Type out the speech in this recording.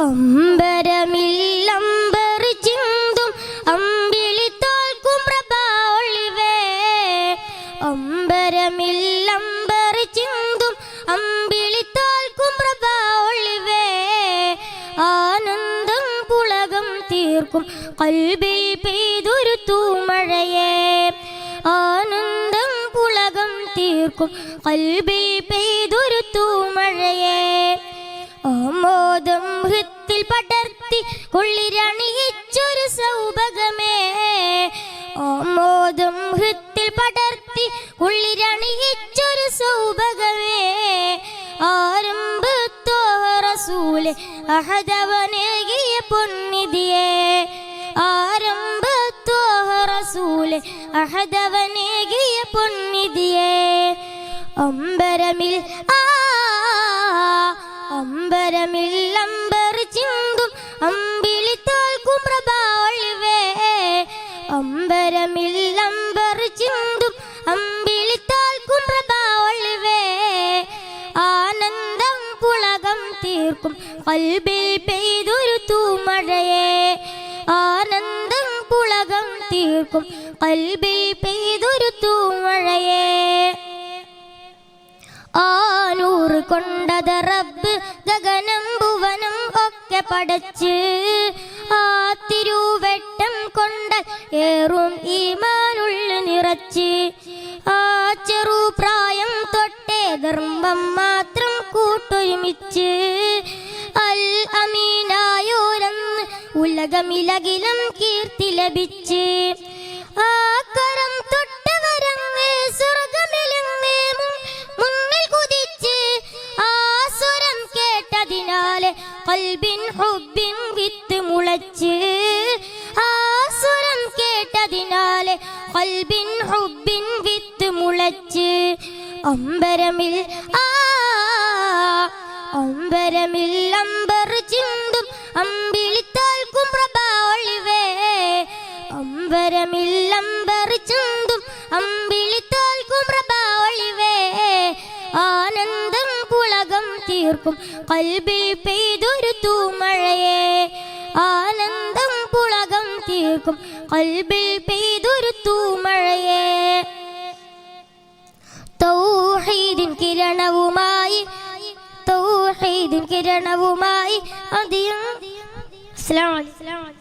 അമ്പരമില്ലമ്പർ ചിന്തും അമ്പിളിത്തോൽക്കും പ്രഭാവൊളിവേ. അമ്പരമില്ലമ്പർ ചിന്തും അമ്പിളിത്തോൽക്കും പ്രഭാവൊളിവേ. ആനന്ദം പുളകം തീർക്കും കൽബിൽ പെയ്തൊരു തൂമഴയേ. ആനന്ദം പുളകം തീർക്കും കൽബിൽ പെയ്തൊരു തൂമഴയേ. ആമോദം ഹൃത്തിൽ പടർത്തി കുളിരണിയിച്ചൊരു സൗഭഗമേ. ആമോദം ഹൃത്തിൽ പടർത്തി കുളിരണിയിച്ചൊരു സൗഭഗമേ. ആരംഭത്തോഹ റസൂലെ അഹദവനേകിയ പൊന്നിധിയേ. ആരംഭത്തോഹ റസൂലെ അഹദവനേകിയ പൊന്നിധിയേ. അമ്പരമിൽ അമ്പരമില്ലമ്പർ ചിന്തും അമ്പിളിത്തോൽക്കും പ്രഭാവൊളിവേ. അമ്പരമില്ലമ്പർ ചിന്തും അമ്പിളിത്തോൽക്കും പ്രഭാവൊളിവേ. ആനന്ദം പുളകം തീർക്കും കൽബിൽ പെയ്തൊരു തൂമഴയേ. ആനന്ദം പുളകം തീർക്കും കൽബിൽ പെയ്തൊരു തൂമഴയേ. ആനൂറ് കൊണ്ടത് റബ്ബ് ഗഗനം ഭുവനം ഒക്കെ പടച്ച്. ആ തിരുവെട്ടം കൊണ്ട് ഏറും ഈമാനുള്ള നിറച്ച്. ആ ചെറുപ്രായം തൊട്ടേ ധർമ്മം മാത്രം കൂട്ടൊരുമിച്ച്. അൽ അമീനായോരെന്ന് ഉലകമിലകിലും കീർത്തി ലഭിച്ച്. ആ കരം തൊട്ടവരങ്ങ് സ്വർഗമിലങ്ങ് മുന്നിൽ കുതിച്ച്. ആ സ്വരം കേട്ടതിനാലെ ഖൽബിൻ ഹുബ്ബിൻ വിത്ത് മുളച്ച്. ആ സ്വരം കേട്ടതിനാലെ ഖൽബിൻ ഹുബ്ബിൻ വിത്ത് മുളച്ച്. അമ്പരമിൽ അമ്പരമിൽ അമ്പർ ചിന്തും അമ്പിളിത്തോൽക്കും പ്രഭാവൊളിവേ. അമ്പരമിൽ അമ്പർ ചിന്തും അമ്പിളിത്തോൽക്കും പ്രഭാവൊളിവേ. ആനന്ദം പുളകം തീർക്കും കൽബിൽ പെയ്തൊരു തൂമഴയേ. ആനന്ദം പുളകം തീർക്കും കൽബിൽ പെയ്തൊരു തൂമഴയേ. തൗഹീദിൻ കിരണവുമായി തൗഹീദിൻ കിരണവുമായി അസ്സലാമു അലൈക്കും.